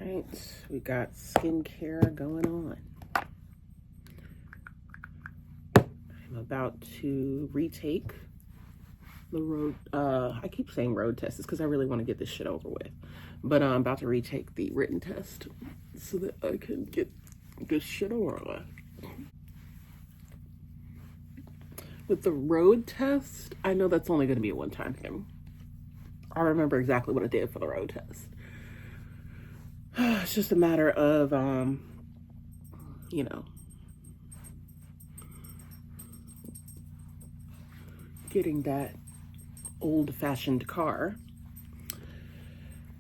right, we got skincare going on. I'm about to retake the road. I keep saying road tests because I really want to get this shit over with. But I'm about to retake the written test so that I can get this shit over with. With the road test, I know that's only going to be a one-time thing. I remember exactly what I did for the road test. It's just a matter of, you know, getting that old-fashioned car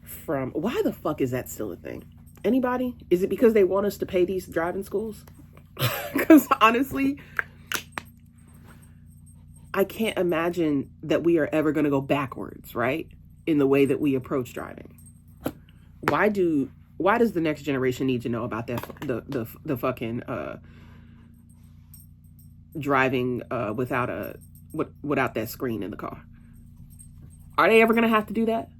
from... Why the fuck is that still a thing? Anybody? Is it because they want us to pay these driving schools? Because honestly, I can't imagine that we are ever going to go backwards, right? In the way that we approach driving. Why does the next generation need to know about that the fucking driving without that screen in the car? Are they ever gonna have to do that?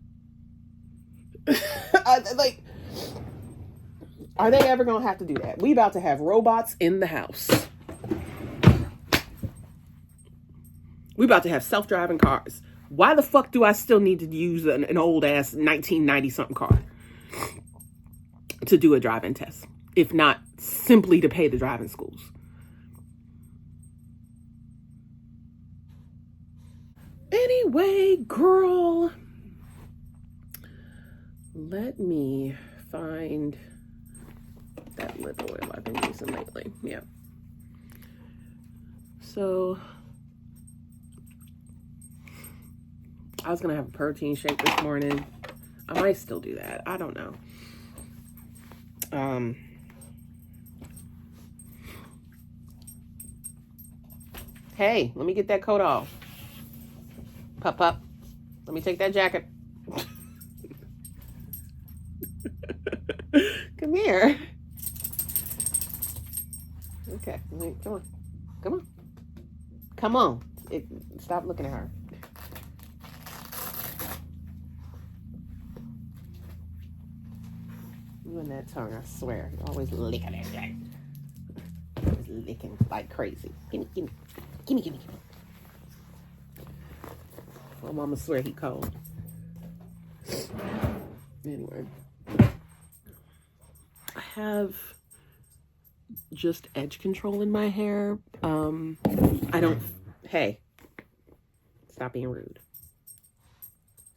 Are they ever gonna have to do that? We about to have robots in the house. We about to have self-driving cars. Why the fuck do I still need to use an old ass 1990 something car to do a driving test, if not simply to pay the driving schools? Anyway, girl, let me find that lip oil I've been using lately. Yeah. So I was gonna have a protein shake this morning. I might still do that. I don't know. Hey, let me get that coat off. Pup. Let me take that jacket. Come here. Okay, come on. Stop looking at her. You and that tongue, I swear. You're always licking at that. Always licking like crazy. Gimme. My mama swear he cold. Anyway. I have just edge control in my hair. Hey. Stop being rude.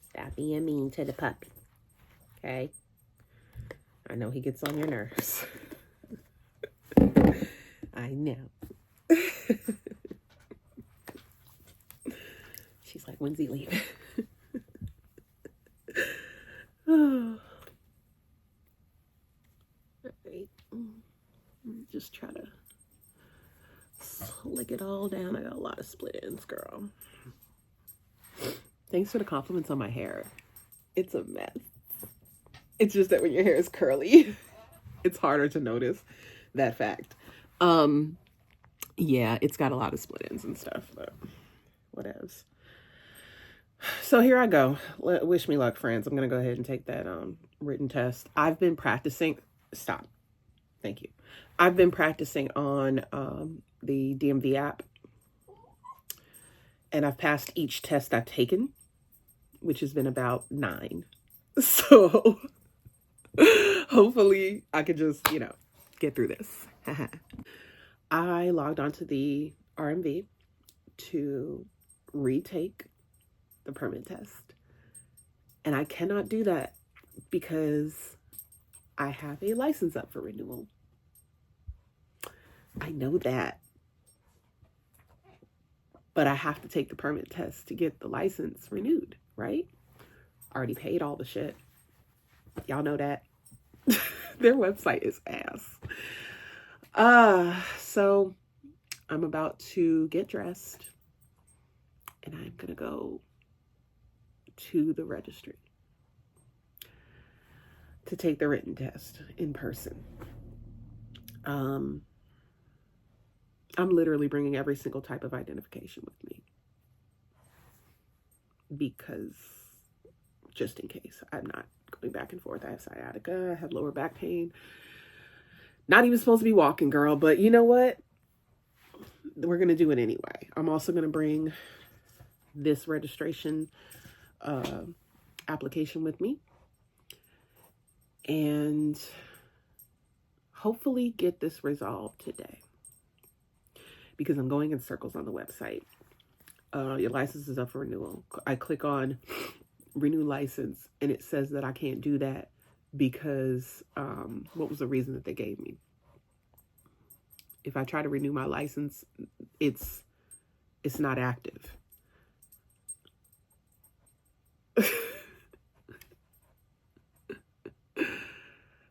Stop being mean to the puppy. Okay? I know he gets on your nerves. I know. She's like, when's he leaving? Oh. Right. Just try to slick it all down. I got a lot of split ends, girl. Thanks for the compliments on my hair. It's a mess. It's just that when your hair is curly, it's harder to notice that fact. Yeah, it's got a lot of split ends and stuff, but whatevs. So here I go. Wish me luck, friends. I'm going to go ahead and take that written test. I've been practicing. Stop. Thank you. I've been practicing on the DMV app. And I've passed each test I've taken, which has been about 9. So hopefully I could just, get through this. I logged onto the RMV to retake the permit test. And I cannot do that because I have a license up for renewal. I know that. But I have to take the permit test to get the license renewed, right? Already paid all the shit. Y'all know that. Their website is ass. So I'm about to get dressed and I'm gonna go to the registry to take the written test in person. I'm literally bringing every single type of identification with me because just in case I'm not going back and forth. I have sciatica, I have lower back pain. Not even supposed to be walking, girl, but you know what? We're going to do it anyway. I'm also going to bring this registration application with me and hopefully get this resolved today, because I'm going in circles on the website. Your license is up for renewal. I click on renew license and it says that I can't do that because what was the reason that they gave me? If I try to renew my license, it's not active.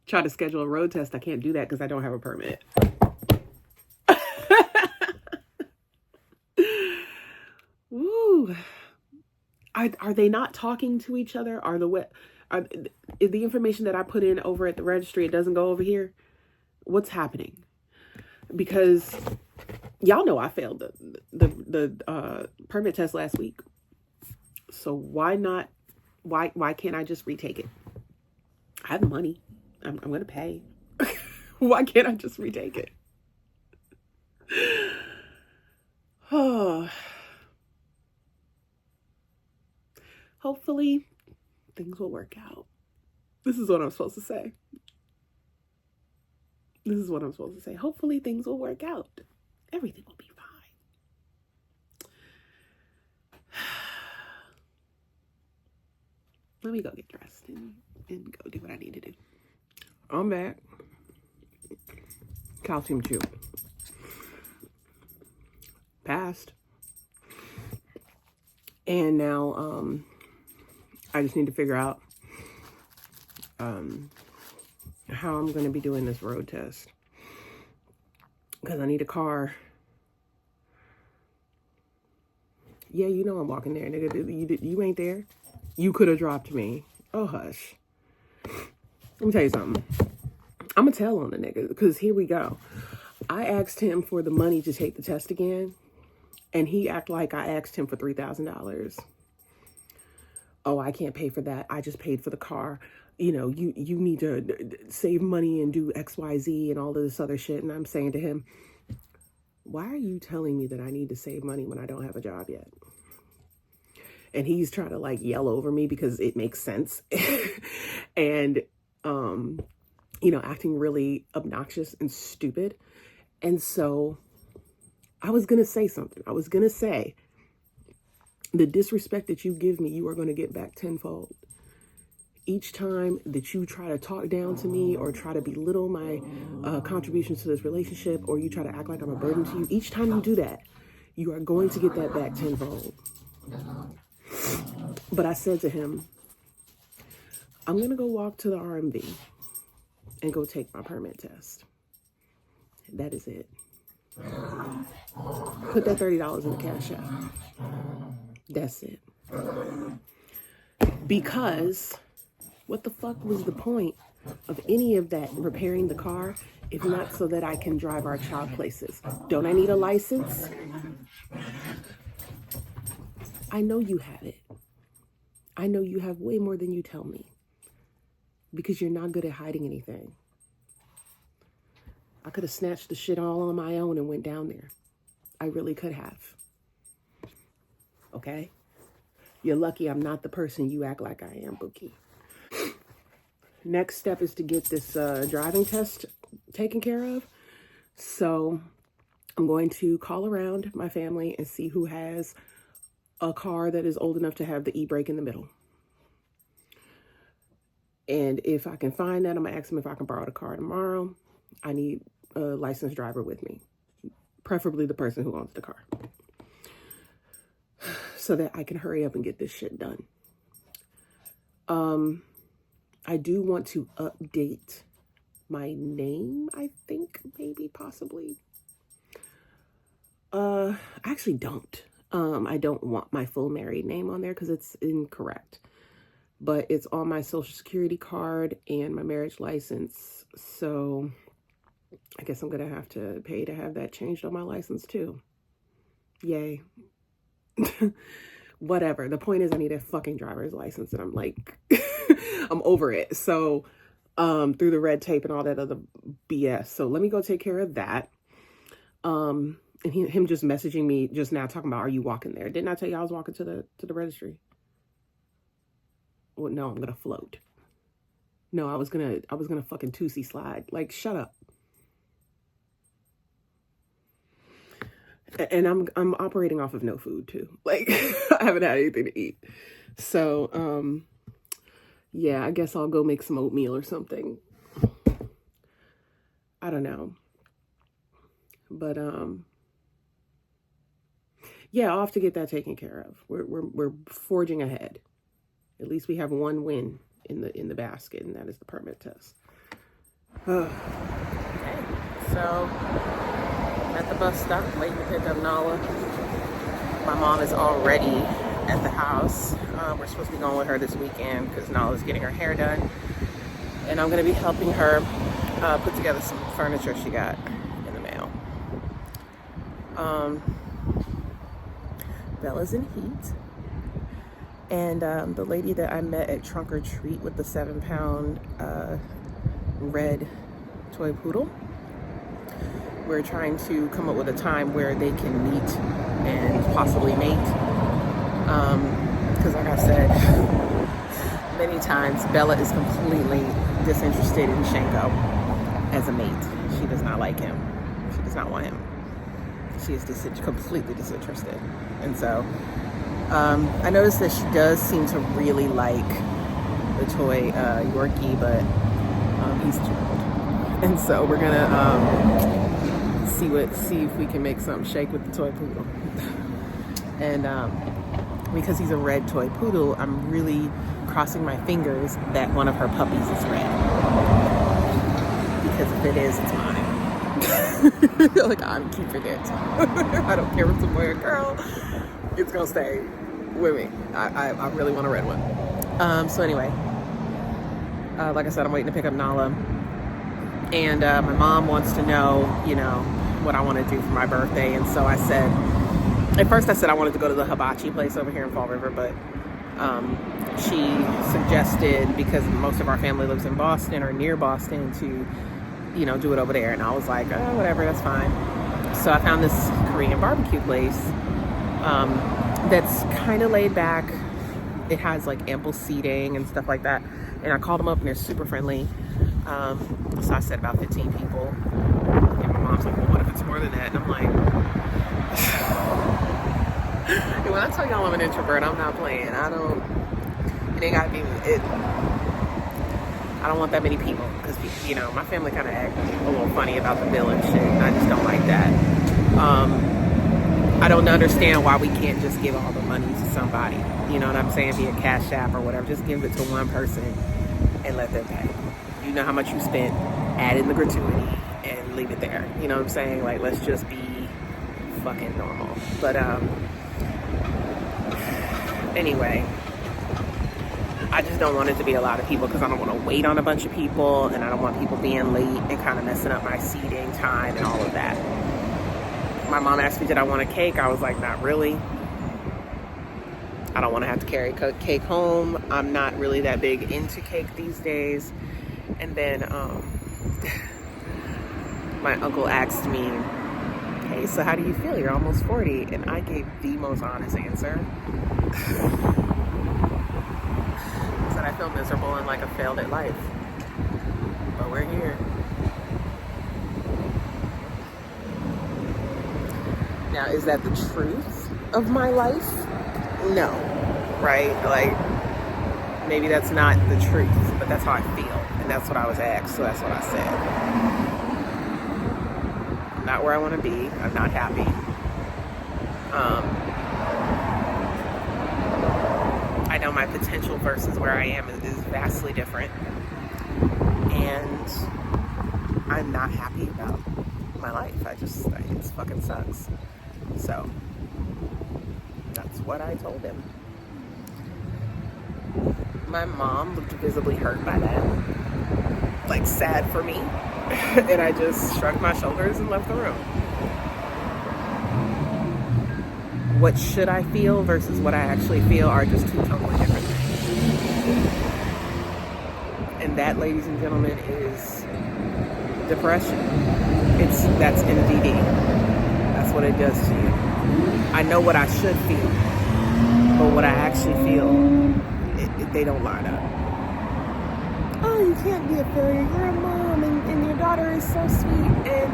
Try to schedule a road test. I can't do that because I don't have a permit. Woo. Are they not talking to each other? Is the information that I put in over at the registry, it doesn't go over here? What's happening? Because y'all know I failed the permit test last week. So why can't I just retake it? I have money. I'm going to pay. Why can't I just retake it? Oh. Hopefully things will work out. This is what I'm supposed to say. Hopefully things will work out. Everything will be fine. Let me go get dressed and go do what I need to do. I'm back. Calcium chew. Passed. And now I just need to figure out how I'm going to be doing this road test, because I need a car. Yeah, you know I'm walking there, nigga. You ain't there. You could have dropped me. Oh, hush. Let me tell you something. I'm going to tell on the nigga, because here we go. I asked him for the money to take the test again, and he act like I asked him for $3,000. Oh, I can't pay for that. I just paid for the car. You know, you need to save money and do X, Y, Z and all of this other shit. And I'm saying to him, why are you telling me that I need to save money when I don't have a job yet? And he's trying to like yell over me because it makes sense. And, you know, acting really obnoxious and stupid. And so I was going to say something. I was going to say, the disrespect that you give me, you are going to get back tenfold. Each time that you try to talk down to me or try to belittle my contributions to this relationship, or you try to act like I'm a burden to you, each time you do that, you are going to get that back tenfold. But I said to him, I'm going to go walk to the RMV and go take my permit test. That is it. Put that $30 in the cash app. That's it. Because what the fuck was the point of any of that repairing the car if not so that I can drive our child places? Don't I need a license? I know you have it. I know you have way more than you tell me, because you're not good at hiding anything. I could have snatched the shit all on my own and went down there. I really could have. Okay? You're lucky I'm not the person you act like I am, Bookie. Next step is to get this driving test taken care of. So I'm going to call around my family and see who has a car that is old enough to have the e-brake in the middle. And if I can find that, I'm going to ask them if I can borrow the car tomorrow. I need a licensed driver with me, preferably the person who owns the car, so that I can hurry up and get this shit done. I do want to update my name, I think, maybe, possibly. I actually don't. I don't want my full married name on there because it's incorrect. But it's on my social security card and my marriage license. So I guess I'm going to have to pay to have that changed on my license too. Yay. Whatever. The point is I need a fucking driver's license. And I'm like, I'm over it. So, through the red tape and all that other BS. So let me go take care of that. And him just messaging me just now talking about, are you walking there? Didn't I tell you I was walking to the registry? Well, no, I'm going to float. No, I was going to fucking Tootsie slide. Like, shut up. And I'm operating off of no food too. Like, I haven't had anything to eat. So, yeah, I guess I'll go make some oatmeal or something. I don't know. But, yeah, I'll have to get that taken care of. We're forging ahead. At least we have one win in the basket, and that is the permit test. Okay, so at the bus stop, waiting to pick up Nala. My mom is already at the house. We're supposed to be going with her this weekend because Nala's getting her hair done, and I'm going to be helping her put together some furniture she got in the mail. Bella's in heat, and the lady that I met at Trunk or Treat with the 7-pound red toy poodle, we're trying to come up with a time where they can meet and possibly mate. Because like I said many times, Bella is completely disinterested in Shanko as a mate. She does not like him. She does not want him. She is completely disinterested. And so I noticed that she does seem to really like the toy Yorkie, but he's too old. And so we're gonna see if we can make something shake with the toy poodle. And because he's a red toy poodle, I'm really crossing my fingers that one of her puppies is red. Because if it is, it's mine. Like, I'm keeping it. I don't care if it's a boy or girl. It's gonna stay with me. I really want a red one. So anyway, like I said, I'm waiting to pick up Nala. And my mom wants to know, what I want to do for my birthday. And so I said, at first I said I wanted to go to the hibachi place over here in Fall River, but she suggested, because most of our family lives in Boston or near Boston, to, do it over there. And I was like, oh, whatever, that's fine. So I found this Korean barbecue place that's kind of laid back. It has like ample seating and stuff like that. And I called them up and they're super friendly. So I said about 15 people. And my mom's like, well, what if it's more than that? And I'm like, and when I tell y'all I'm an introvert, I'm not playing. It ain't gotta be it. I don't want that many people because, my family kind of act a little funny about the bill and shit. And I just don't like that. I don't understand why we can't just give all the money to somebody. You know what I'm saying? Be a Cash App or whatever. Just give it to one person and let them pay. You know how much you spent, add in the gratuity and leave it there. You know what I'm saying? Like, let's just be fucking normal. But anyway, I just don't want it to be a lot of people because I don't want to wait on a bunch of people, and I don't want people being late and kind of messing up my seating time and all of that. My mom asked me, did I want a cake? I was like, not really. I don't want to have to carry cake home. I'm not really that big into cake these days. And then my uncle asked me, hey, so how do you feel? You're almost 40. And I gave the most honest answer. I said I feel miserable and like I failed at life. But we're here. Now, is that the truth of my life? No. Right? Like, maybe that's not the truth, but that's how I feel. And that's what I was asked, so that's what I said. I'm not where I want to be. I'm not happy. I know my potential versus where I am is vastly different. And I'm not happy about my life. It fucking sucks. So, that's what I told him. My mom looked visibly hurt by that. Like, sad for me. And I just shrugged my shoulders and left the room. What should I feel versus what I actually feel are just two totally different things. that, ladies and gentlemen, is depression. That's MDD. That's what it does to you. I know what I should feel, but what I actually feel, they don't line up. Oh, you can't be a failure. You're a mom, and your daughter is so sweet, and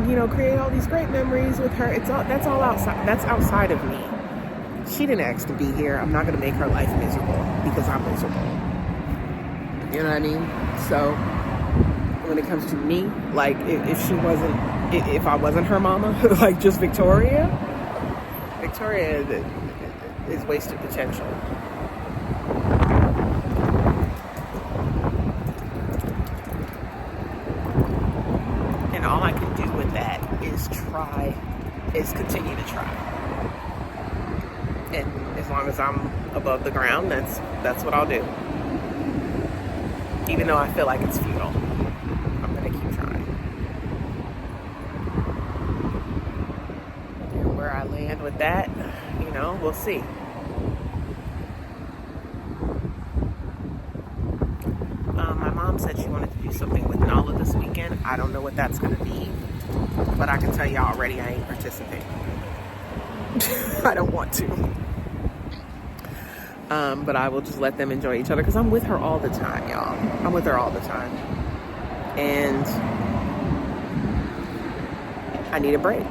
you know, create all these great memories with her. That's all outside. That's outside of me. She didn't ask to be here. I'm not going to make her life miserable because I'm miserable. You know what I mean? So when it comes to me, like if I wasn't her mama, like just Victoria is wasted potential. And all I can do with that is continue to try. And as long as I'm above the ground, that's what I'll do. Even though I feel like it's futile, I'm gonna keep trying. And where I land with that, you know, we'll see. My mom said she wanted to do something with Nala this weekend. I don't know what that's gonna be, but I can tell you already I ain't participating. I don't want to. But I will just let them enjoy each other because I'm with her all the time, y'all. I'm with her all the time. And I need a break.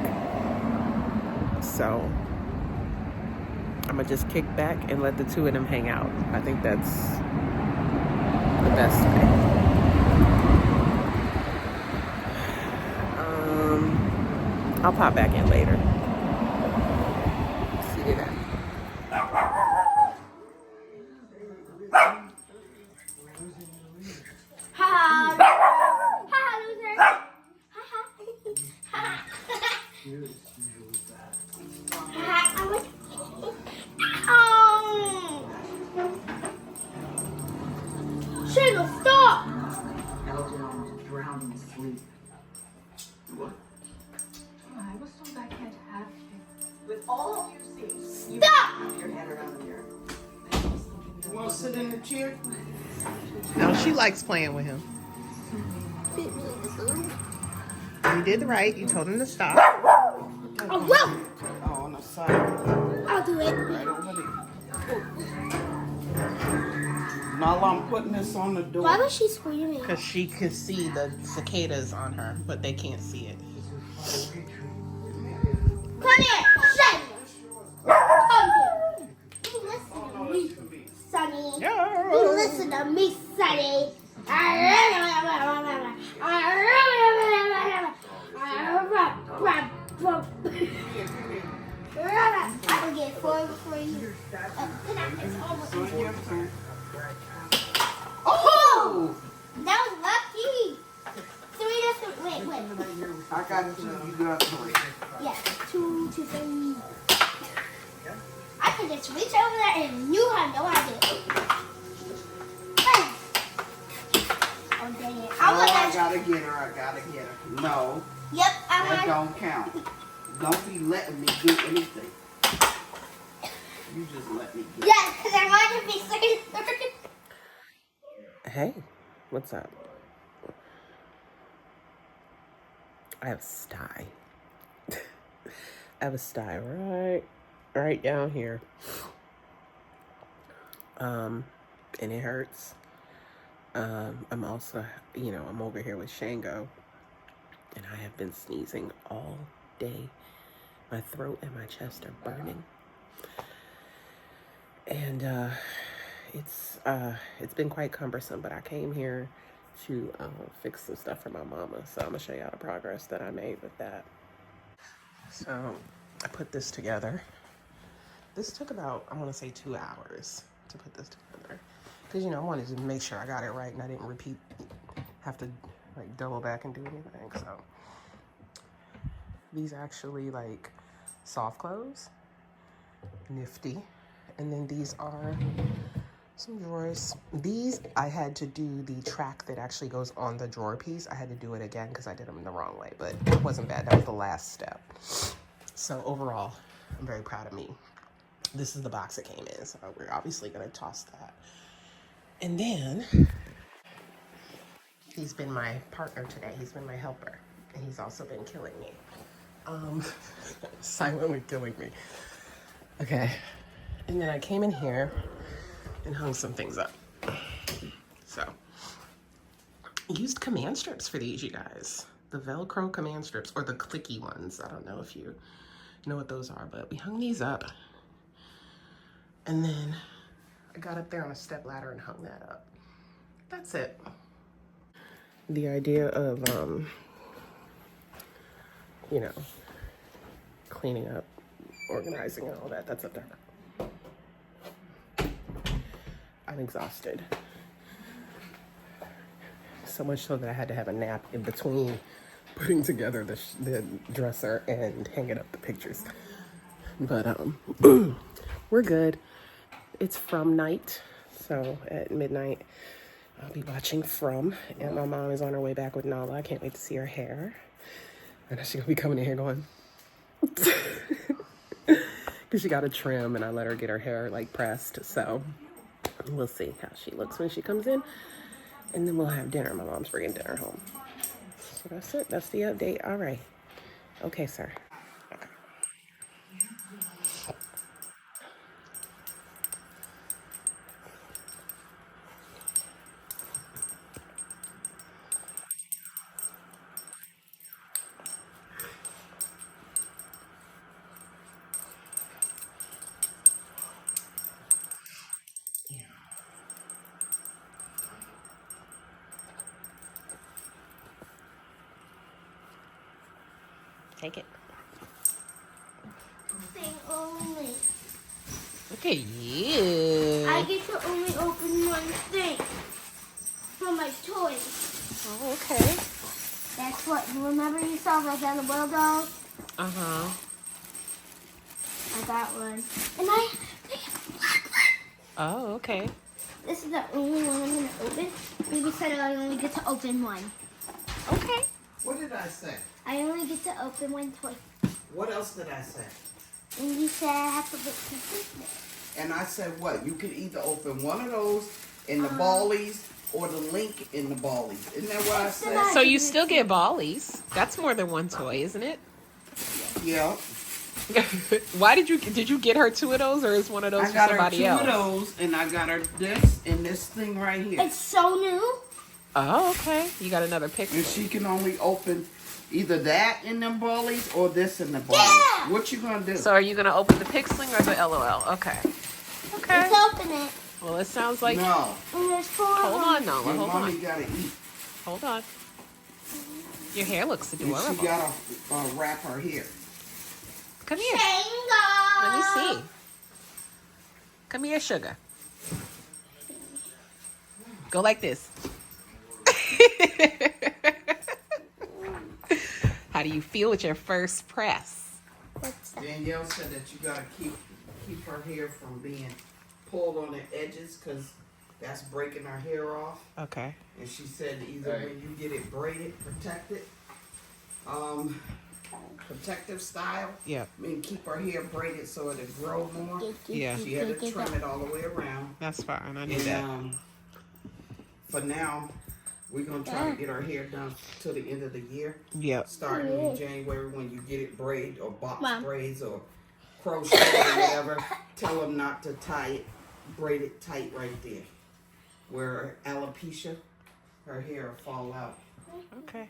So I'm going to just kick back and let the two of them hang out. I think that's the best way. I'll pop back in later. See you then. Shingle, stop! Elton almost drowned in sleep. What? I was told I can't have kids. With all you see, you Stop! wrap your head around here. You want to sit in the chair? No, she likes playing with him. You did right. You told him to stop. Oh, well, Oh, on the side. I'll do it. Right over there. Now I'm putting this on the door. Why was she screaming? Because she can see the cicadas on her, but they can't see it. Come here, Shingle. Come here. You listen to me, Sonny. You listen to me, Sonny. I will get four for you. It's almost oh! That was lucky. Three different. Wait. I got two. You got three. Yeah, two, 3. I could just reach over there and you have no idea. Oh, dang it. I gotta get her. No, Yep, that don't count. Don't be letting me do anything. You just let me get yeah, because I want to be certain. Hey, what's up? I have a sty. I have a sty right down here. And it hurts. I'm also, I'm over here with Shango, and I have been sneezing all day. My throat and my chest are burning. And it's been quite cumbersome, but I came here to fix some stuff for my mama. So I'm gonna show y'all the progress that I made with that. So I put this together. This took about, I want to say 2 hours to put this together. Because, I wanted to make sure I got it right and I didn't have to like double back and do anything. So these actually like soft close, nifty. And then these are some drawers. These, I had to do the track that actually goes on the drawer piece. I had to do it again because I did them the wrong way, but it wasn't bad. That was the last step. So overall, I'm very proud of me. This is the box it came in, so we're obviously going to toss that. And then he's been my partner today. He's been my helper, and he's also been killing me. Silently killing me. Okay. And then I came in here and hung some things up. So, used command strips for these, you guys. The Velcro command strips, or the clicky ones. I don't know if you know what those are, but we hung these up. And then I got up there on a step ladder and hung that up. That's it. The idea of, you know, cleaning up, organizing and all that, that's up to her. I'm exhausted. So much so that I had to have a nap in between putting together the dresser and hanging up the pictures. But we're good. It's From night, so at midnight I'll be watching From, and my mom is on her way back with Nala. I can't wait to see her hair. I know she's gonna be coming in here going, because she got a trim and I let her get her hair like pressed. So we'll see how she looks when she comes in, and then we'll have dinner. My mom's bringing dinner home. So that's it. That's the update. All right. Okay, sir. Okay. Take it. Thing only. Look at you. I get to only open one thing from my toys. Oh, okay. That's what. Remember you saw Rosanna the World doll? Uh-huh. I got one. And I have a black one. Oh, okay. This is the only one I'm going to open. Maybe said I only get to open one. Okay. What did I say? I only get to open one toy. What else did I say? And you said I have to look consistent. And I said what? You could either open one of those in the ballies or the link in the ballies. Isn't that what I said? So you still get ballies. That's more than one toy, isn't it? Yeah. Why did you get her two of those, or is one of those I for got her somebody two else? of those, and I got her this and this thing right here. It's so new. Oh, okay. You got another picture. And she can only open either that in them ballies or this in the ballies. Yeah. What you gonna do? So are you gonna open the Pixling or the LOL? Okay. Okay. Let's open it. Well, it sounds like. No. And there's 4 Hold of on, them. Nola. Your Hold mommy on. gotta eat. Hold on. Your hair looks And adorable. she gotta wrap her hair. Come here. Shango. Let me see. Come here, sugar. Go like this. How do you feel with your first press? What's that? Danielle said that you gotta keep her hair from being pulled on the edges because that's breaking her hair off. Okay. And she said either when you get it braided, protected, protective style. Yeah. I mean, keep her hair braided so it'll grow more. Yeah. She had to trim it all the way around. That's fine. I need And that. for now, we're gonna try to get her hair done till the end of the year. Yep. Starting in January when you get it braid or box Mom. braids or crochet or whatever. Tell them not to tie it, braid it tight right there. Where alopecia, her hair will fall out. Okay.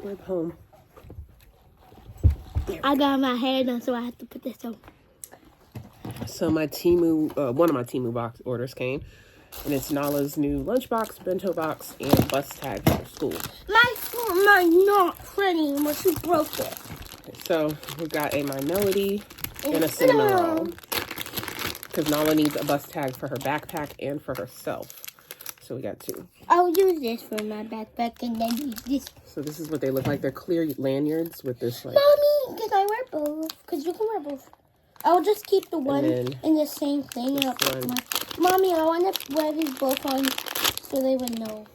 We're home. I got my hair done, so I have to put this on. So my Temu, one of my Temu box orders came, and it's Nala's new lunchbox, bento box, and bus tag for school. My not pretty when she broke it. So we've got a My Melody and a cinnamon roll. Because Nala needs a bus tag for her backpack and for herself. So we got 2. I'll use this for my backpack and then use this. So this is what they look like. They're clear lanyards with this like. Mommy, can I wear both? Because you can wear both. I'll just keep the one in the same thing. Mommy, I want to wear these both on so they would know.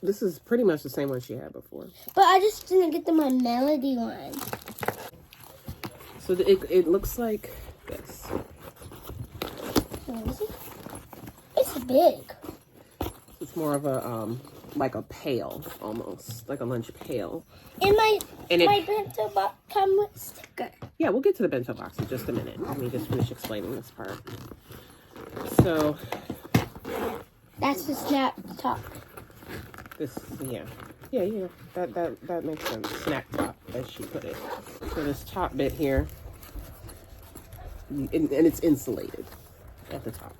This is pretty much the same one she had before. But I just didn't get the My Melody one. So it looks like this. It's big. It's more of a like a pail almost, like a lunch pail. And my bento box come with sticker. Yeah, we'll get to the bento box in just a minute. Let me just finish explaining this part. So that's the snap top. this, yeah, that makes sense. Snack top, as she put it. So this top bit here, and it's insulated at the top.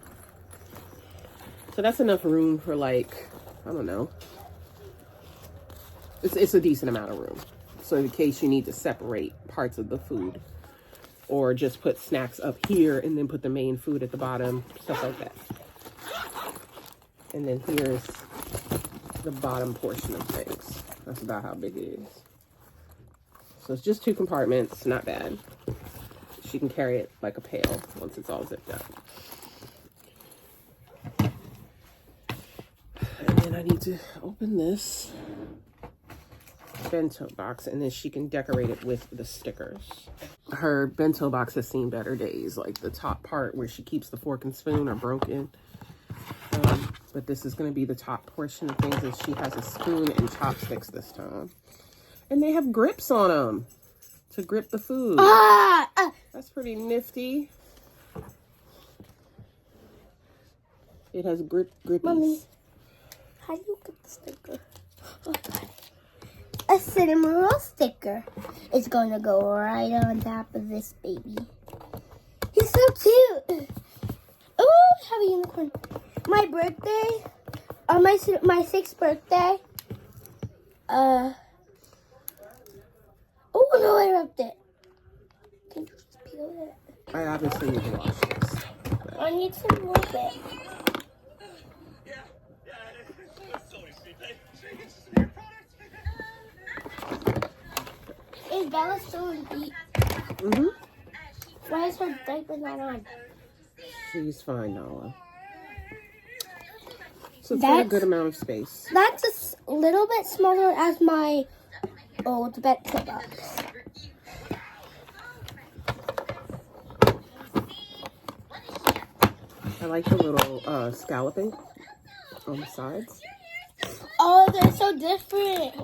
So that's enough room for like, I don't know. It's a decent amount of room. So in case you need to separate parts of the food, or just put snacks up here and then put the main food at the bottom, stuff like that. And then here's the bottom portion of things. That's about how big it is. So it's just 2 compartments, not bad. She can carry it like a pail once it's all zipped up. And then I need to open this bento box, and then she can decorate it with the stickers. Her bento box has seen better days. Like the top part where she keeps the fork and spoon are broken. But this is going to be the top portion of things, and she has a spoon and chopsticks this time. And they have grips on them to grip the food. That's pretty nifty. It has grippies. Mommy, how do you get the sticker? Oh, God. A cinnamon roll sticker. It's going to go right on top of this baby. He's so cute. Oh, have a unicorn. My birthday, on my 6th birthday, oh no, I rubbed it. Can you just peel it? I obviously need to wash this. I need some more bit. Is Bella still in heat? Mm-hmm. Why is her diaper not on? She's fine, Nala. So it's got a good amount of space. That's a little bit smaller as my old bento box. I like the little scalloping on the sides. Oh, they're so different.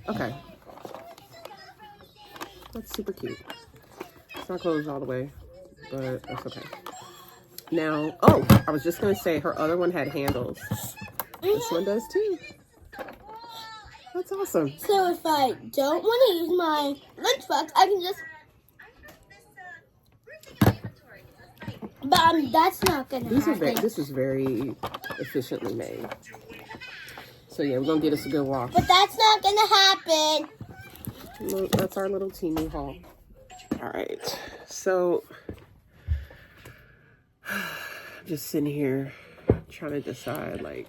Okay. That's super cute. It's not closed all the way, but that's okay. Now, oh, I was just going to say her other one had handles. This one does too. That's awesome. So if I don't want to use my lunchbox, I can just... But that's not going to happen. This is very efficiently made. So yeah, we're going to get us a good wash. But that's not going to happen. Look, that's our little Temu haul. All right. So, I'm just sitting here trying to decide, like,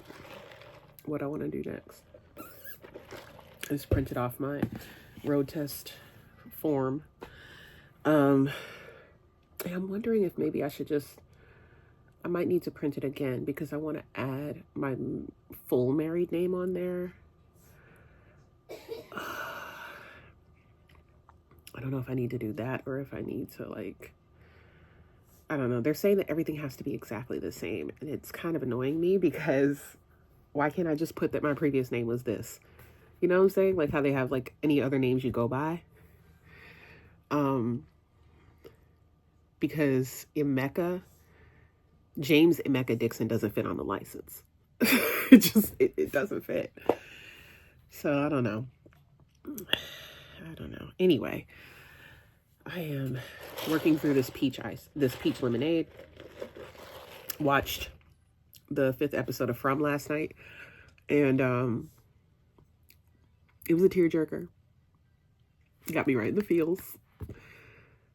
what I want to do next. I just printed off my road test form. And I'm wondering if maybe I should I might need to print it again because I want to add my full married name on there. I don't know if I need to do that or if I need to, like, I don't know. They're saying that everything has to be exactly the same. And it's kind of annoying me because why can't I just put that my previous name was this? You know what I'm saying? Like how they have, like, any other names you go by. Because James Emeka Dixon doesn't fit on the license. It doesn't fit. So I don't know. Anyway, I am working through this peach lemonade. Watched the 5th episode of From last night, and it was a tearjerker. Got me right in the feels.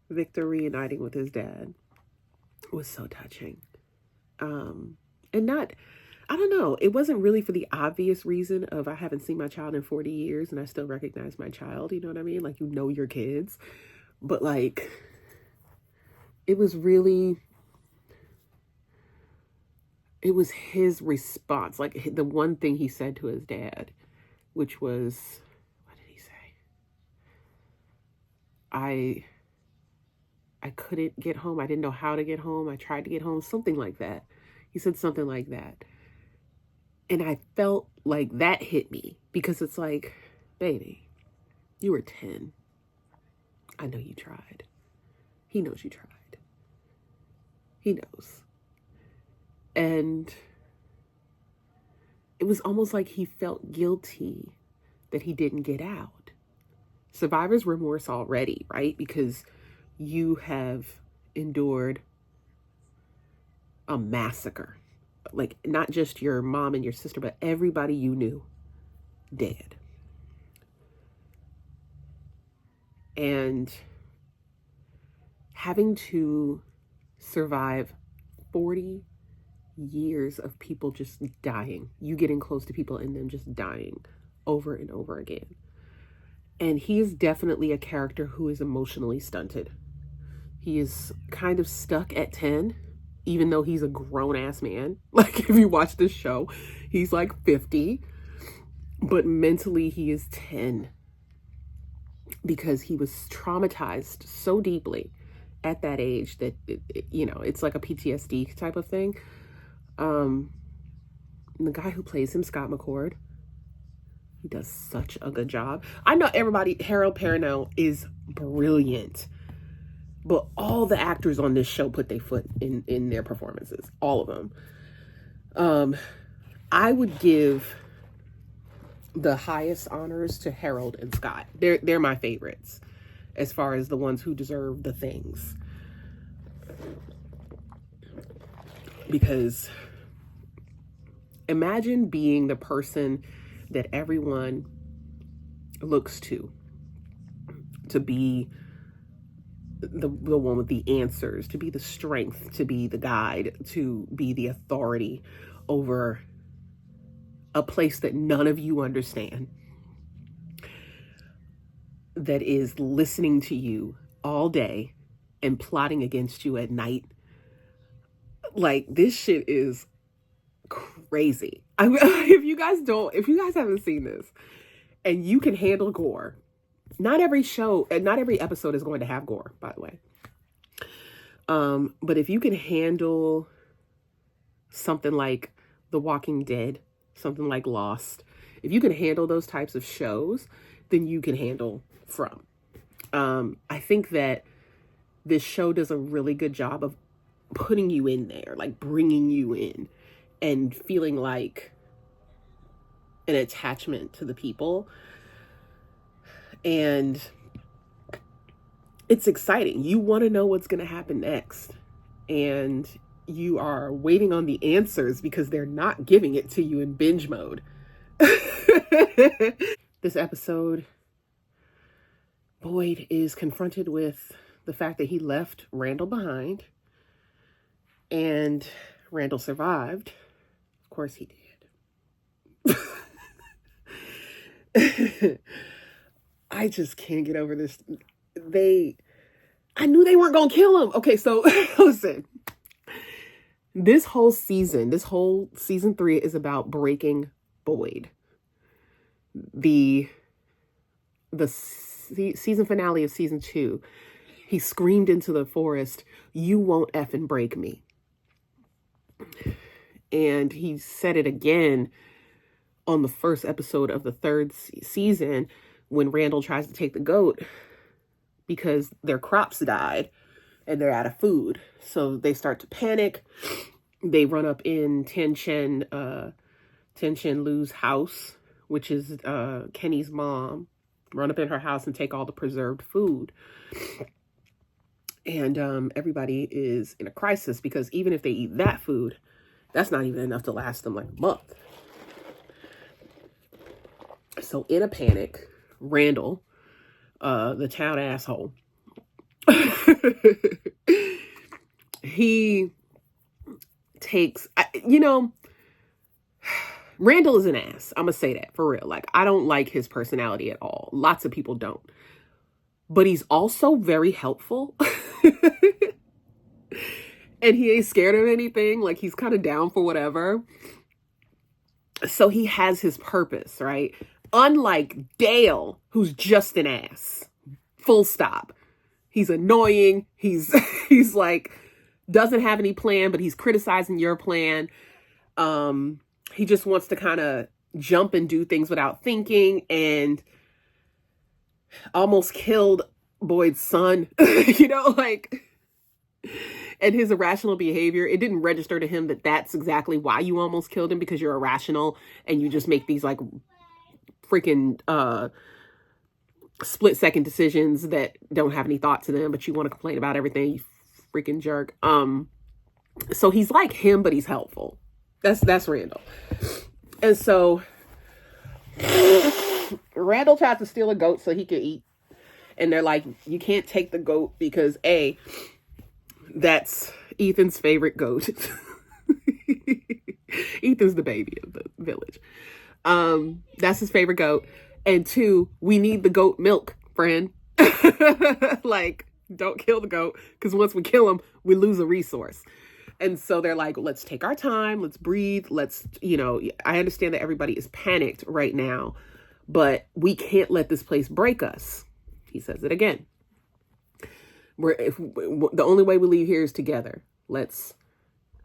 Victor reuniting with his dad was so touching. And not, I don't know, it wasn't really for the obvious reason of I haven't seen my child in 40 years and I still recognize my child, you know what I mean? Like, you know your kids. But like, it was his response. Like, the one thing he said to his dad, which was, what did he say? I couldn't get home. I didn't know how to get home. I tried to get home. Something like that. He said something like that. And I felt like that hit me, because it's like, baby, you were 10. I know you tried. He knows you tried. He knows. And it was almost like he felt guilty that he didn't get out. Survivor's remorse already, right? Because you have endured a massacre. Like, not just your mom and your sister, but everybody you knew dead. And having to survive 40 years of people just dying, you getting close to people and them just dying over and over again. And he is definitely a character who is emotionally stunted. He is kind of stuck at 10, even though he's a grown-ass man. Like, if you watch this show, he's like 50, but mentally he is 10, because he was traumatized so deeply at that age that, it's like a PTSD type of thing. The guy who plays him, Scott McCord, he does such a good job. I know everybody, Harold Perrineau is brilliant, but all the actors on this show put their foot in their performances. All of them. I would give the highest honors to Harold and Scott. They're my favorites as far as the ones who deserve the things. Because imagine being the person that everyone looks to be the one with the answers, to be the strength, to be the guide, to be the authority over a place that none of you understand, that is listening to you all day and plotting against you at night. Like, this shit is crazy. If you guys haven't seen this and you can handle gore, not every show and not every episode is going to have gore, by the way. But if you can handle something like The Walking Dead, something like Lost, if you can handle those types of shows, then you can handle From. I think that this show does a really good job of putting you in there, like bringing you in and feeling like an attachment to the people. And it's exciting. You want to know what's going to happen next. And you are waiting on the answers because they're not giving it to you in binge mode. This episode, Boyd is confronted with the fact that he left Randall behind. And Randall survived. Of course he did. I just can't get over this. I knew they weren't gonna kill him. Okay, so listen. This whole season 3 is about breaking Boyd. The season finale of season 2, he screamed into the forest, "You won't effing break me." And he said it again on the first episode of the 3rd season when Randall tries to take the goat because their crops died and they're out of food. So they start to panic. They run up in Ten Chen Tension Lou's house, which is Kenny's mom, run up in her house and take all the preserved food. And everybody is in a crisis because even if they eat that food, that's not even enough to last them like a month. So in a panic, Randall, the town asshole, he takes, Randall is an ass. I'm going to say that for real. Like, I don't like his personality at all. Lots of people don't. But he's also very helpful. And he ain't scared of anything. Like, he's kind of down for whatever. So he has his purpose, right? Unlike Dale, who's just an ass. Full stop. He's annoying. He's like, doesn't have any plan, but he's criticizing your plan. He just wants to kind of jump and do things without thinking, and almost killed Boyd's son, and his irrational behavior. It didn't register to him that that's exactly why you almost killed him, because you're irrational and you just make these like freaking split-second decisions that don't have any thought to them, but you want to complain about everything, you freaking jerk. So he's like him, but he's helpful. That's Randall. And so Randall tried to steal a goat so he could eat. And they're like, you can't take the goat because A, that's Ethan's favorite goat. Ethan's the baby of the village. That's his favorite goat. And 2, we need the goat milk, friend. Like, don't kill the goat, because once we kill him, we lose a resource. And so they're like, let's take our time, let's breathe, let's, I understand that everybody is panicked right now, but we can't let this place break us. He says it again. The only way we leave here is together. Let's,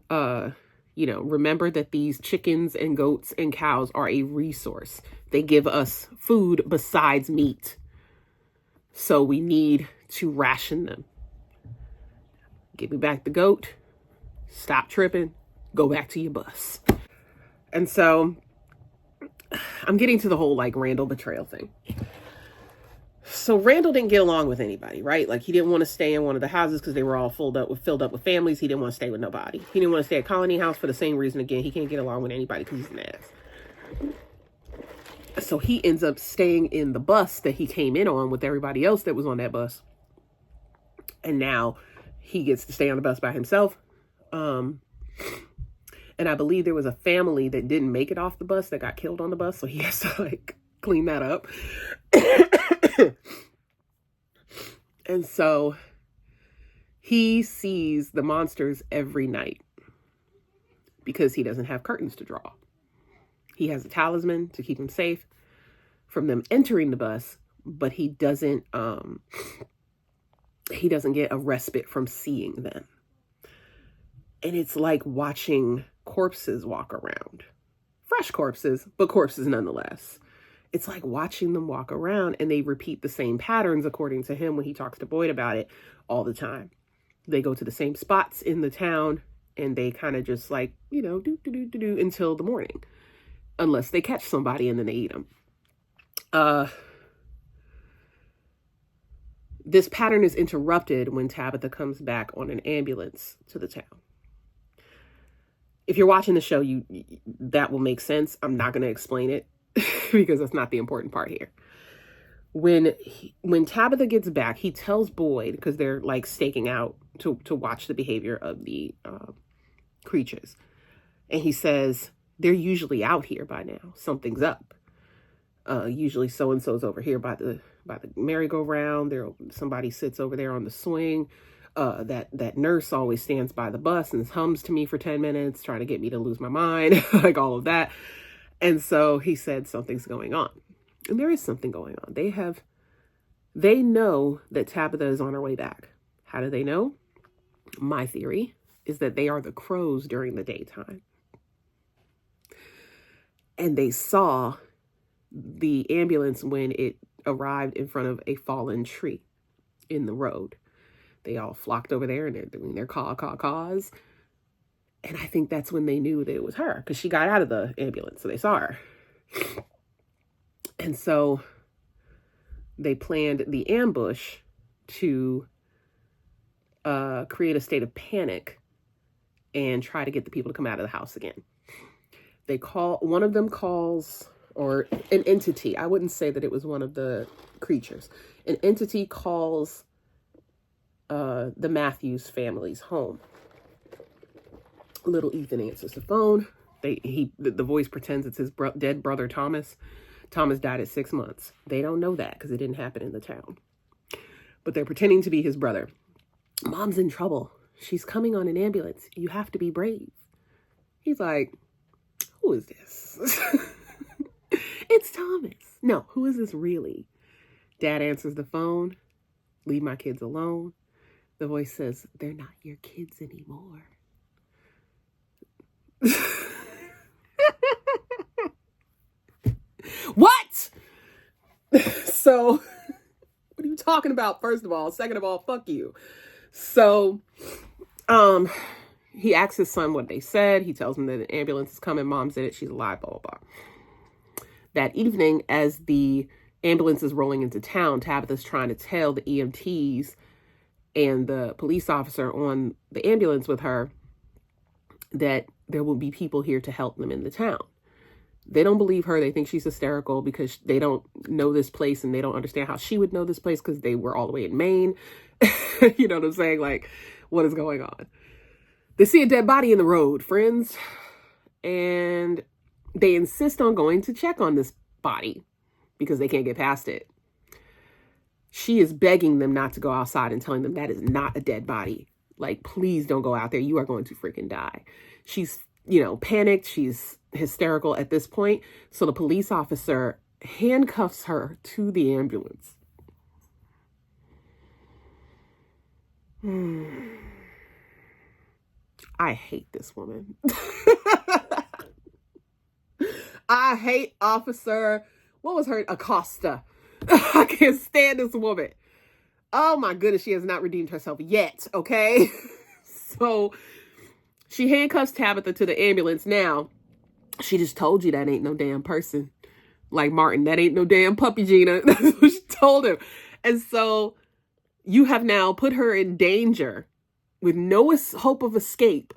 remember that these chickens and goats and cows are a resource. They give us food besides meat. So we need to ration them. Give me back the goat. Stop tripping. Go back to your bus. And so I'm getting to the whole like Randall betrayal thing. So Randall didn't get along with anybody, right? Like, he didn't want to stay in one of the houses because they were all filled up with families. He didn't want to stay with nobody. He didn't want to stay at Colony House for the same reason. Again, he can't get along with anybody because he's an ass. So he ends up staying in the bus that he came in on with everybody else that was on that bus. And now he gets to stay on the bus by himself. And I believe there was a family that didn't make it off the bus that got killed on the bus. So he has to like clean that up. And so he sees the monsters every night because he doesn't have curtains to draw. He has a talisman to keep him safe from them entering the bus, but he doesn't get a respite from seeing them. And it's like watching corpses walk around. Fresh corpses, but corpses nonetheless. It's like watching them walk around, and they repeat the same patterns, according to him, when he talks to Boyd about it all the time. They go to the same spots in the town, and they kind of just like, do until the morning. Unless they catch somebody and then they eat them. This pattern is interrupted when Tabitha comes back on an ambulance to the town. If you're watching the show, that will make sense. I'm not going to explain it because that's not the important part here. When Tabitha gets back, he tells Boyd, because they're like staking out to watch the behavior of the creatures. And he says, they're usually out here by now. Something's up. Usually so-and-so's over here by the merry-go-round. Somebody sits over there on the swing. That nurse always stands by the bus and hums to me for 10 minutes, trying to get me to lose my mind, like all of that. And so he said something's going on. And there is something going on. They know that Tabitha is on her way back. How do they know? My theory is that they are the crows during the daytime. And they saw the ambulance when it arrived in front of a fallen tree in the road. They all flocked over there and they're doing their caws. And I think that's when they knew that it was her, because she got out of the ambulance, so they saw her. And so they planned the ambush to create a state of panic and try to get the people to come out of the house again. One of them calls, or an entity, I wouldn't say that it was one of the creatures. An entity calls the Matthews family's home. Little Ethan answers the phone. The voice pretends it's his dead brother, Thomas. Thomas died at 6 months. They don't know that because it didn't happen in the town. But they're pretending to be his brother. Mom's in trouble. She's coming on an ambulance. You have to be brave. He's like, who is this? It's Thomas. No, who is this really? Dad answers the phone. Leave my kids alone. The voice says, they're not your kids anymore. What? So, what are you talking about, first of all? Second of all, fuck you. So, he asks his son what they said. He tells him that an ambulance is coming. Mom's in it. She's alive, blah, blah, blah. That evening, as the ambulance is rolling into town, Tabitha's trying to tell the EMTs and the police officer on the ambulance with her that there will be people here to help them in the town. They don't believe her. They think she's hysterical because they don't know this place and they don't understand how she would know this place because they were all the way in Maine. You know what I'm saying? Like, what is going on? They see a dead body in the road, friends, and they insist on going to check on this body because they can't get past it. She is begging them not to go outside and telling them that is not a dead body. Like, please don't go out there. You are going to freaking die. She's, panicked. She's hysterical at this point. So the police officer handcuffs her to the ambulance. I hate this woman. I hate Officer, what was her? Acosta. I can't stand this woman. Oh my goodness, she has not redeemed herself yet, okay? So she handcuffs Tabitha to the ambulance. Now, she just told you that ain't no damn person. Like Martin, that ain't no damn puppy, Gina. That's what she told him. And so you have now put her in danger with no hope of escape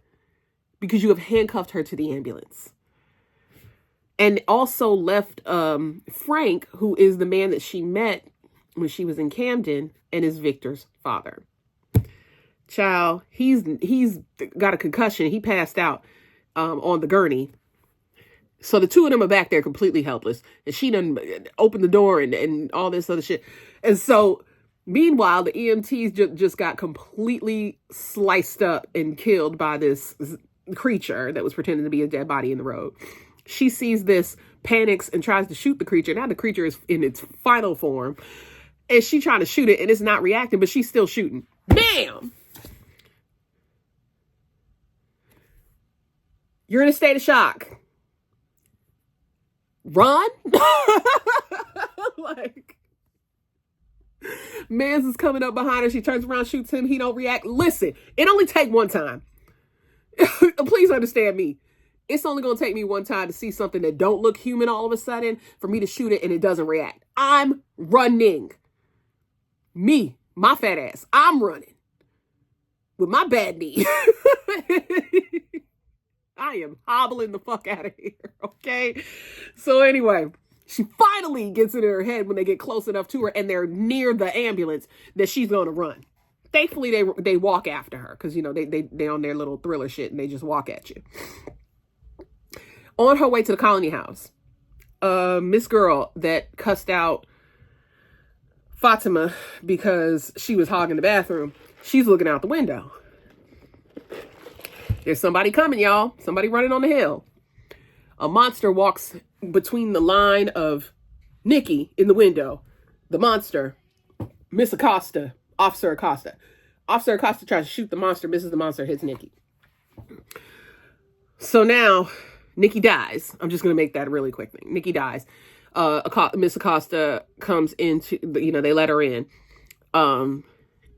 because you have handcuffed her to the ambulance. And also left Frank, who is the man that she met when she was in Camden, and is Victor's father. Child, he's got a concussion. He passed out on the gurney. So the two of them are back there completely helpless. And she done opened the door and all this other shit. And so meanwhile, the EMTs just got completely sliced up and killed by this creature that was pretending to be a dead body in the road. She sees this, panics, and tries to shoot the creature. Now the creature is in its final form. And she's trying to shoot it, and it's not reacting, but she's still shooting. Bam! You're in a state of shock. Run? Like, Mans is coming up behind her. She turns around, shoots him. He don't react. Listen, it only take one time. Please understand me. It's only going to take me one time to see something that don't look human all of a sudden for me to shoot it and it doesn't react. I'm running. Me, my fat ass, I'm running with my bad knee. I am hobbling the fuck out of here, okay? So anyway, she finally gets it in her head when they get close enough to her and they're near the ambulance that she's going to run. Thankfully, they walk after her because, they on their little thriller shit and they just walk at you. On her way to the colony house, Miss Girl that cussed out Fatima because she was hogging the bathroom, she's looking out the window. There's somebody coming, y'all. Somebody running on the hill. A monster walks between the line of Nikki in the window. The monster, Miss Acosta, Officer Acosta. Officer Acosta tries to shoot the monster, misses the monster, hits Nikki. So now Nikki dies. I'm just going to make that a really quick thing. Nikki dies. Miss Acosta comes into, they let her in.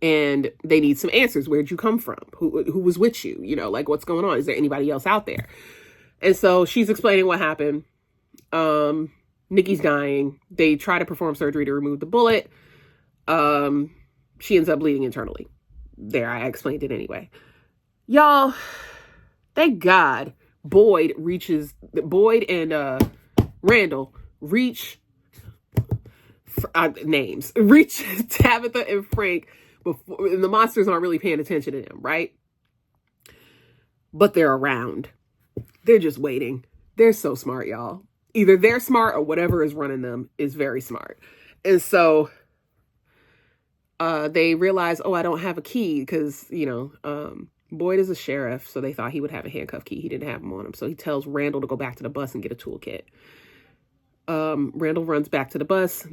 and they need some answers. Where'd you come from? Who was with you? You know, like, what's going on? Is there anybody else out there? And so she's explaining what happened. Nikki's dying. They try to perform surgery to remove the bullet. She ends up bleeding internally. There, I explained it anyway. Y'all, thank God Boyd and Randall reach Tabitha and Frank before, and the monsters aren't really paying attention to them, right? But they're around. They're just waiting. They're so smart, y'all. Either they're smart or whatever is running them is very smart. And so they realize, oh, I don't have a key because, Boyd is a sheriff, so they thought he would have a handcuff key. He didn't have them on him. So he tells Randall to go back to the bus and get a toolkit. Randall runs back to the bus.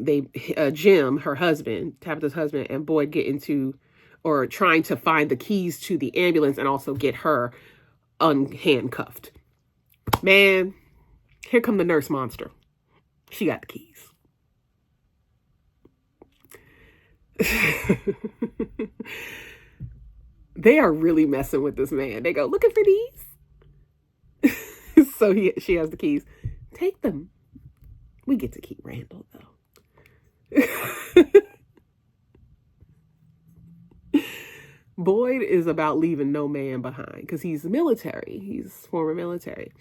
Jim, her husband, Tabitha's husband, and Boyd get into, or trying to find the keys to the ambulance and also get her unhandcuffed. Man, here come the nurse monster. She got the keys. They are really messing with this man. They go, looking for these? So she has the keys. Take them. We get to keep Randall, though. Boyd is about leaving no man behind because he's military. He's former military.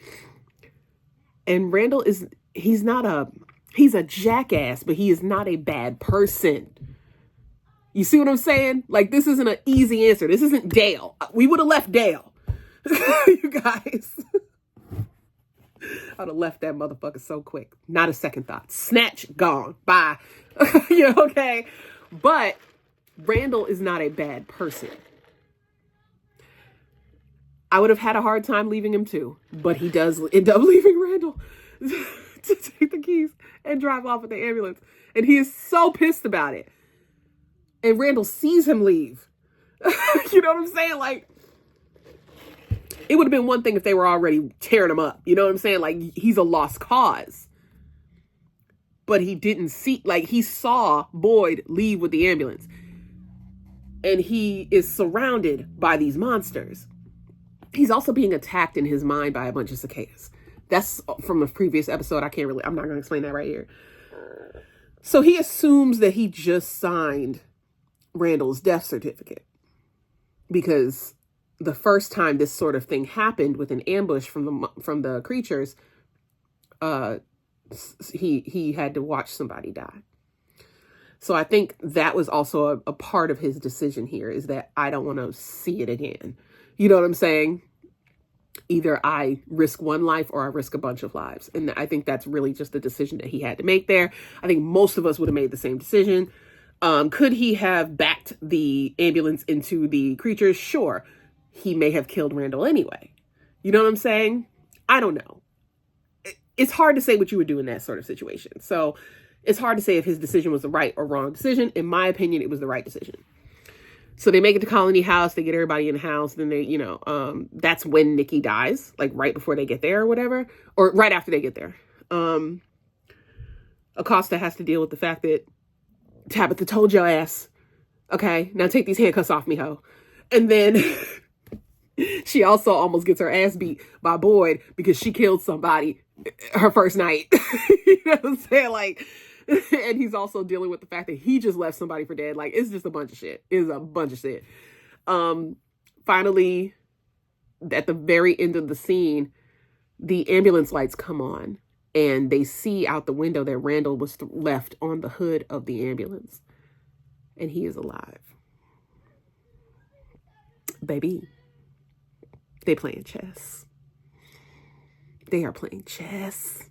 And Randall he's a jackass, but he is not a bad person. You see what I'm saying? Like, this isn't an easy answer. This isn't Dale. We would have left Dale. You guys. I'd have left that motherfucker so quick. Not a second thought. Snatch, gone. Bye. Okay. But Randall is not a bad person. I would have had a hard time leaving him too. But he does end up leaving Randall to take the keys and drive off with the ambulance. And he is so pissed about it. And Randall sees him leave. You know what I'm saying? Like, it would have been one thing if they were already tearing him up. You know what I'm saying? Like, he's a lost cause. But he didn't see, like, he saw Boyd leave with the ambulance. And he is surrounded by these monsters. He's also being attacked in his mind by a bunch of cicadas. That's from a previous episode. I'm not going to explain that right here. So he assumes that he just signed Randall's death certificate, because the first time this sort of thing happened with an ambush from the creatures, he had to watch somebody die. So I think that was also a part of his decision here, is that I don't want to see it again. You know what I'm saying? Either I risk one life or I risk a bunch of lives. And I think that's really just the decision that he had to make there. I think most of us would have made the same decision. Could he have backed the ambulance into the creatures? Sure. He may have killed Randall anyway. You know what I'm saying? I don't know. It's hard to say what you would do in that sort of situation. So it's hard to say if his decision was the right or wrong decision. In my opinion, it was the right decision. So they make it to Colony House. They get everybody in the house. Then they, that's when Nikki dies, like right before they get there or whatever, or right after they get there. Acosta has to deal with the fact that Tabitha told your ass, okay, now take these handcuffs off me, ho. And then she also almost gets her ass beat by Boyd because she killed somebody her first night. You know what I'm saying? Like, and he's also dealing with the fact that he just left somebody for dead. Like, it's just a bunch of shit. It's a bunch of shit. Finally, at the very end of the scene, the ambulance lights come on. And they see out the window that Randall was left on the hood of the ambulance. And he is alive. Baby, they playing chess. They are playing chess.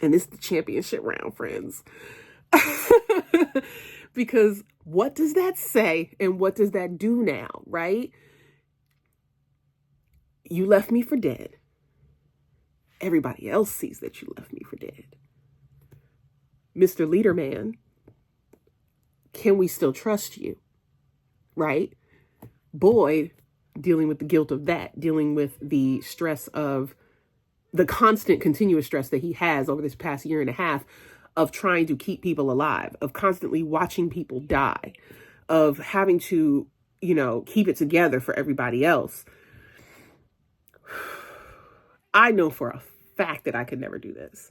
And this is the championship round, friends. Because what does that say? And what does that do now, right? You left me for dead. Everybody else sees that you left me for dead. Mr. Leaderman, can we still trust you? Right? Boyd, dealing with the guilt of that, dealing with the stress of the constant, continuous stress that he has over this past year and a half of trying to keep people alive, of constantly watching people die, of having to, keep it together for everybody else. I know for a fact that I could never do this.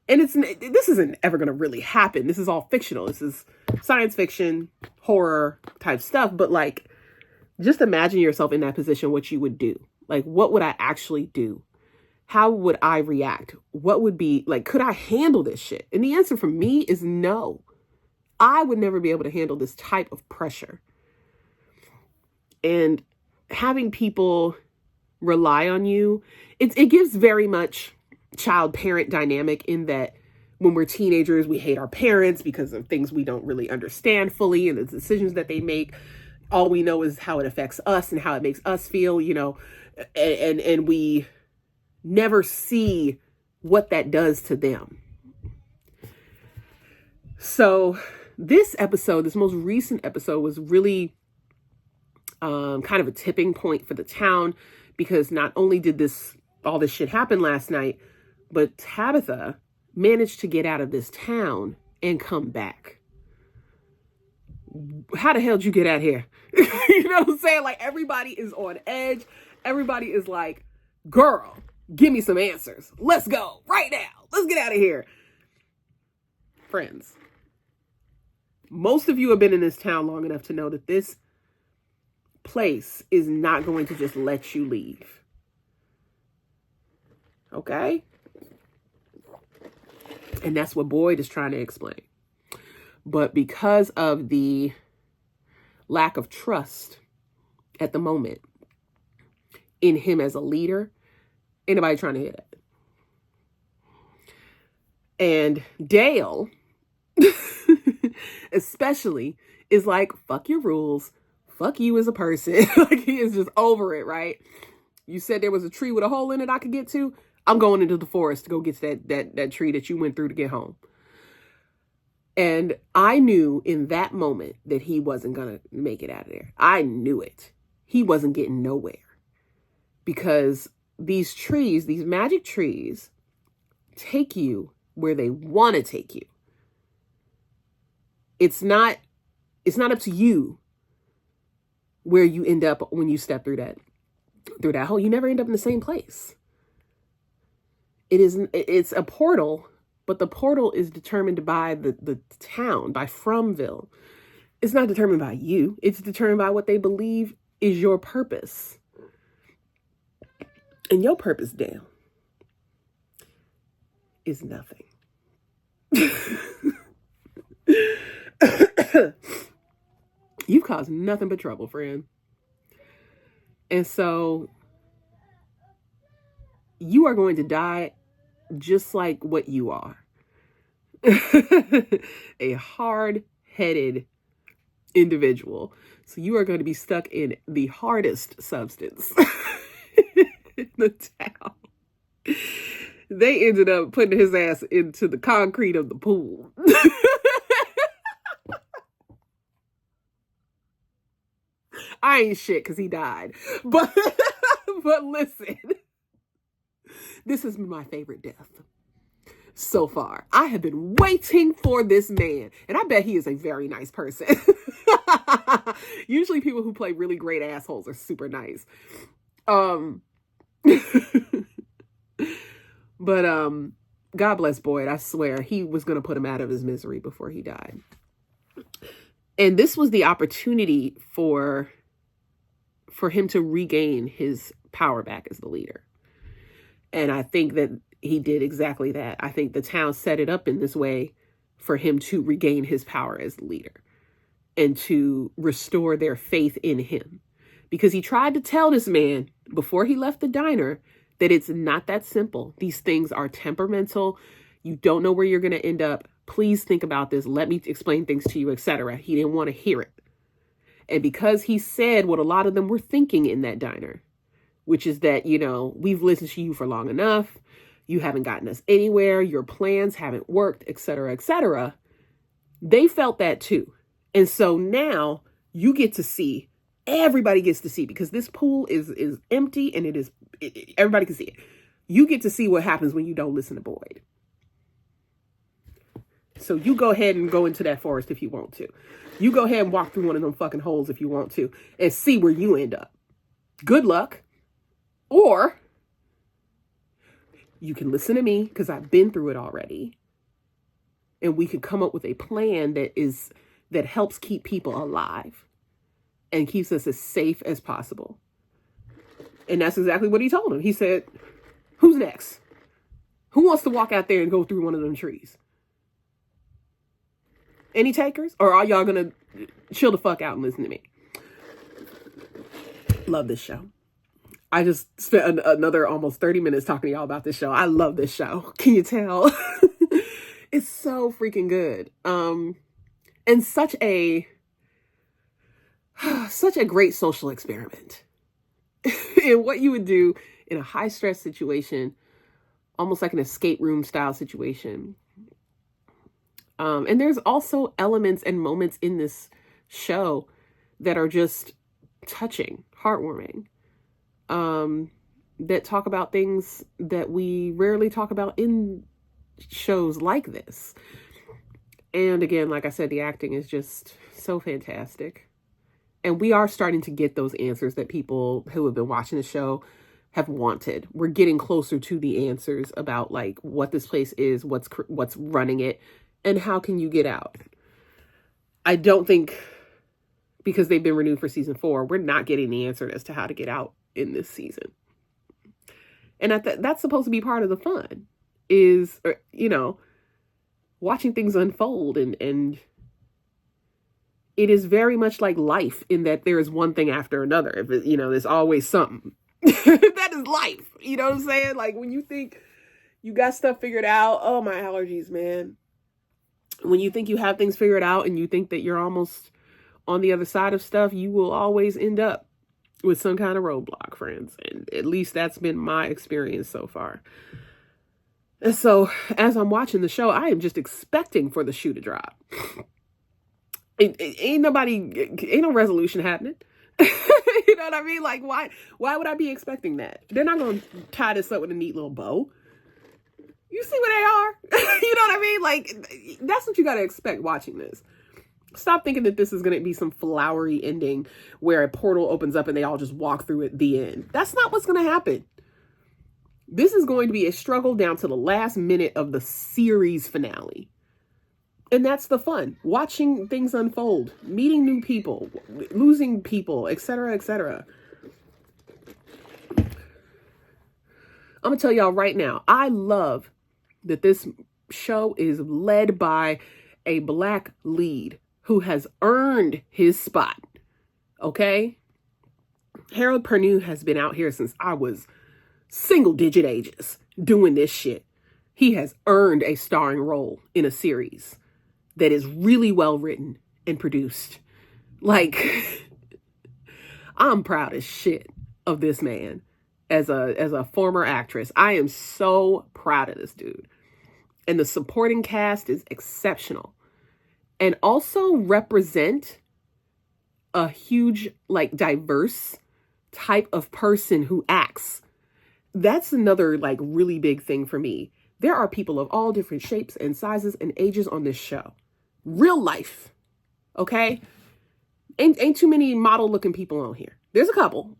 And this isn't ever going to really happen. This is all fictional. This is science fiction, horror type stuff. But like, just imagine yourself in that position, what you would do. Like, what would I actually do? How would I react? What would be like, could I handle this shit? And the answer for me is no. I would never be able to handle this type of pressure. And having people rely on you, it gives very much child-parent dynamic, in that when we're teenagers, we hate our parents because of things we don't really understand fully and the decisions that they make. All we know is how it affects us and how it makes us feel, and we never see what that does to them. So this most recent episode was really kind of a tipping point for the town, because not only did all this shit happen last night, but Tabitha managed to get out of this town and come back. How the hell did you get out here? You know what I'm saying? Like, everybody is on edge. Everybody is like, girl, give me some answers. Let's go right now. Let's get out of here. Friends, most of you have been in this town long enough to know that this place is not going to just let you leave. Okay? And that's what Boyd is trying to explain. But because of the lack of trust at the moment in him as a leader, ain't nobody trying to hear that. And Dale, especially, is like, fuck your rules. Fuck you as a person. Like, he is just over it, right? You said there was a tree with a hole in it I could get to. I'm going into the forest to go get to that tree that you went through to get home. And I knew in that moment that he wasn't going to make it out of there. I knew it. He wasn't getting nowhere. Because these trees, these magic trees, take you where they want to take you. It's not up to you where you end up when you step through that hole. You never end up in the same place. It's a portal, but the portal is determined by the town, by Fromville. It's not determined by you. It's determined by what they believe is your purpose. And your purpose, Dale, is nothing. You've caused nothing but trouble, friend. And so you are going to die just like what you are. A hard-headed individual. So you are going to be stuck in the hardest substance in the town. They ended up putting his ass into the concrete of the pool. I ain't shit because he died. But listen, this has been my favorite death so far. I have been waiting for this man. And I bet he is a very nice person. Usually people who play really great assholes are super nice. But God bless Boyd. I swear he was going to put him out of his misery before he died. And this was the opportunity for him to regain his power back as the leader. And I think that he did exactly that. I think the town set it up in this way for him to regain his power as the leader and to restore their faith in him. Because he tried to tell this man before he left the diner that it's not that simple. These things are temperamental. You don't know where you're going to end up. Please think about this. Let me explain things to you, etc. He didn't want to hear it. And because he said what a lot of them were thinking in that diner, which is that, we've listened to you for long enough. You haven't gotten us anywhere. Your plans haven't worked, etc., etc. They felt that too. And so now you get to see, everybody gets to see, because this pool is empty and everybody can see it. You get to see what happens when you don't listen to Boyd. So you go ahead and go into that forest if you want to. You go ahead and walk through one of them fucking holes if you want to and see where you end up. Good luck. Or you can listen to me because I've been through it already. And we could come up with a plan that helps keep people alive and keeps us as safe as possible. And that's exactly what he told him. He said, who's next? Who wants to walk out there and go through one of them trees? Any takers? Or are y'all going to chill the fuck out and listen to me? Love this show. I just spent another almost 30 minutes talking to y'all about this show. I love this show. Can you tell? It's so freaking good. And such a great social experiment. And what you would do in a high stress situation, almost like an escape room style situation. And there's also elements and moments in this show that are just touching, heartwarming, that talk about things that we rarely talk about in shows like this. And again, like I said, the acting is just so fantastic. And we are starting to get those answers that people who have been watching the show have wanted. We're getting closer to the answers about like what this place is, what's running it, and how can you get out. I don't think because they've been renewed for season 4, we're not getting the answer as to how to get out in this season. And that's supposed to be part of the fun is, watching things unfold. And it is very much like life in that there is one thing after another. If there's always something. That is life. You know what I'm saying? Like when you think you got stuff figured out, oh, my allergies, man. When you think you have things figured out and you think that you're almost on the other side of stuff, you will always end up with some kind of roadblock, friends. And at least that's been my experience so far. And so as I'm watching the show, I am just expecting for the shoe to drop. Ain't no resolution happening. You know what I mean? Like, why would I be expecting that? They're not going to tie this up with a neat little bow. You see where they are? You know what I mean? Like, that's what you got to expect watching this. Stop thinking that this is going to be some flowery ending where a portal opens up and they all just walk through at the end. That's not what's going to happen. This is going to be a struggle down to the last minute of the series finale. And that's the fun. Watching things unfold, meeting new people, losing people, etc., etc. I'm going to tell y'all right now, I love that this show is led by a Black lead who has earned his spot. Okay? Harold Perrineau has been out here since I was single-digit ages doing this shit. He has earned a starring role in a series that is really well written and produced. Like, I'm proud as shit of this man as a former actress. I am so proud of this dude. And the supporting cast is exceptional. And also represent a huge, like, diverse type of person who acts. That's another, like, really big thing for me. There are people of all different shapes and sizes and ages on this show. Real life. Okay? Ain't too many model looking people on here. There's a couple,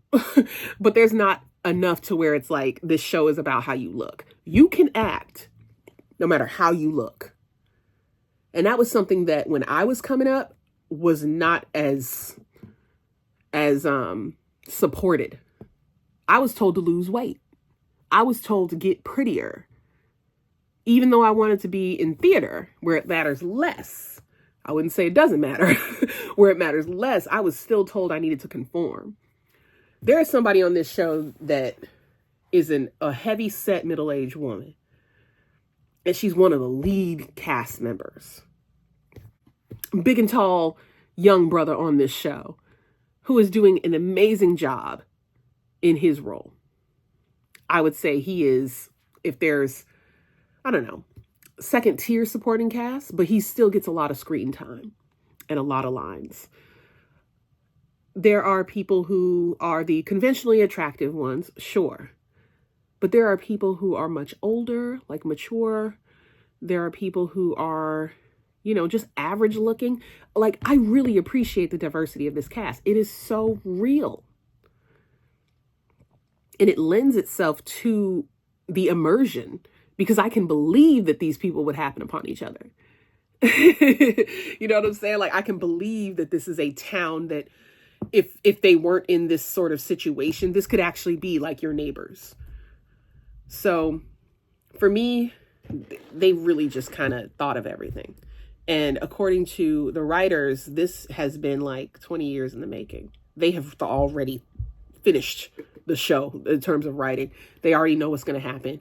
but there's not enough to where it's like this show is about how you look. You can act no matter how you look. And that was something that when I was coming up was not as supported. I was told to lose weight. I was told to get prettier. Even though I wanted to be in theater where it matters less. I wouldn't say it doesn't matter. Where it matters less, I was still told I needed to conform. There is somebody on this show that is a heavy-set middle-aged woman. And she's one of the lead cast members. Big and tall young brother on this show who is doing an amazing job in his role. I would say he is, if there's, I don't know, second tier supporting cast, but he still gets a lot of screen time and a lot of lines. There are people who are the conventionally attractive ones, sure. But there are people who are much older, like mature. There are people who are you know, just average looking. Like, I really appreciate the diversity of this cast. It is so real. And it lends itself to the immersion because I can believe that these people would happen upon each other. You know what I'm saying? Like, I can believe that this is a town that if they weren't in this sort of situation, this could actually be like your neighbors. So for me, they really just kind of thought of everything. And according to the writers, this has been like 20 years in the making. They have already finished the show in terms of writing. They already know what's going to happen.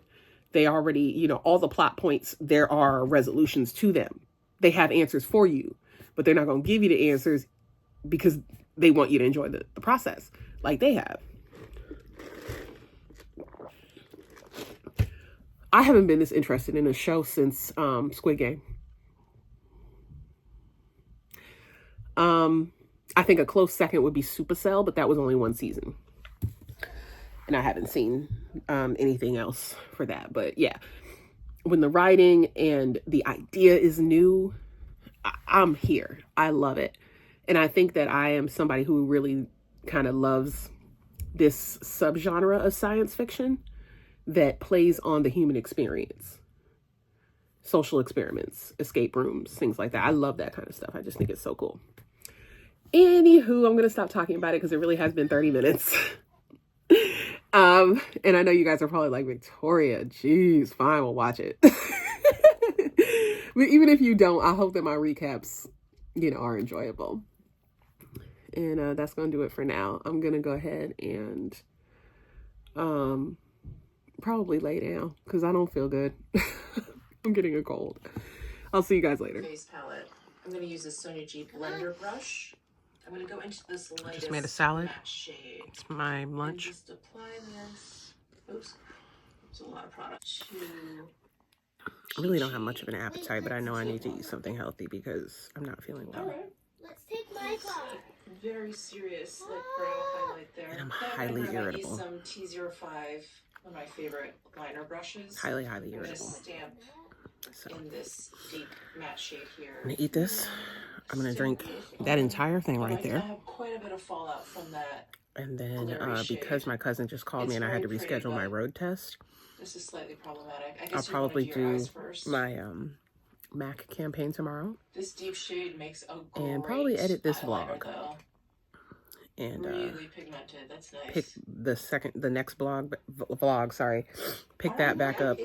They already, you know, all the plot points, there are resolutions to them. They have answers for you, but they're not going to give you the answers because they want you to enjoy the process like they have. I haven't been this interested in a show since Squid Game. I think a close second would be Supercell, but that was only one season. And I haven't seen anything else for that. But yeah, when the writing and the idea is new, I'm here. I love it. And I think that I am somebody who really kind of loves this subgenre of science fiction that plays on the human experience. Social experiments, escape rooms, things like that. I love that kind of stuff. I just think it's so cool. Anywho, I'm going to stop talking about it because it really has been 30 minutes. And I know you guys are probably like, Victoria, geez, fine, we'll watch it. But even if you don't, I hope that my recaps, you know, are enjoyable. And that's going to do it for now. I'm going to go ahead and probably lay down because I don't feel good. I'm getting a cold. I'll see you guys later. Face palette. I'm going to use a Sonia G blender brush. I'm going to go into this lightest Just made a salad. matte shade. It's my lunch. And just apply this. Oops. It's a lot of product. I really don't have much of an appetite, but I know I need to eat something healthy because I'm not feeling well. Let's take my car. Very serious, like brow highlight there. And I'm That highly background, irritable. I use some T05, one of my favorite liner brushes. Highly I'm gonna irritable. stamp So in this deep matte shade here. I'm gonna eat this. I'm gonna drink that entire thing right I there. have quite a bit of fallout from that. And then Glary because shade. my cousin just called me It's and I had to very pretty, reschedule my but road test, This is slightly problematic. I I'll guess you wanna probably do your do eyes first. my MAC campaign tomorrow This deep shade makes a great and probably edit this eyeliner, vlog though. and Really pigmented. That's nice. pick the next vlog, pick that back up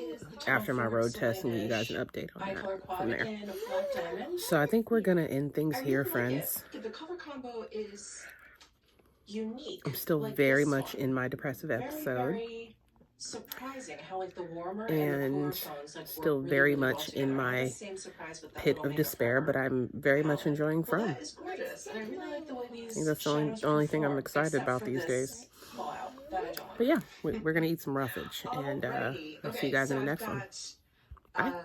after my road test and give you guys an update on Eye that color from quad there. and a flat diamond. So I think we're gonna end things I here, really like friends. it. The color combo is unique. I'm still Like very this much one. in my depressive episode. Very surprising how like the warmer and the cooler And tones like still work really, very really well much together. in I had my the same surprise with that pit little of despair, but Manufacturer I'm very much palette. enjoying Well, From. that is gorgeous, and I really like the way these I think that's the only thing I'm excited about these days. Fallout. That I don't like. But yeah, we're gonna eat some roughage, and I'll Alrighty. see you guys in the so next I've one. got, Bye.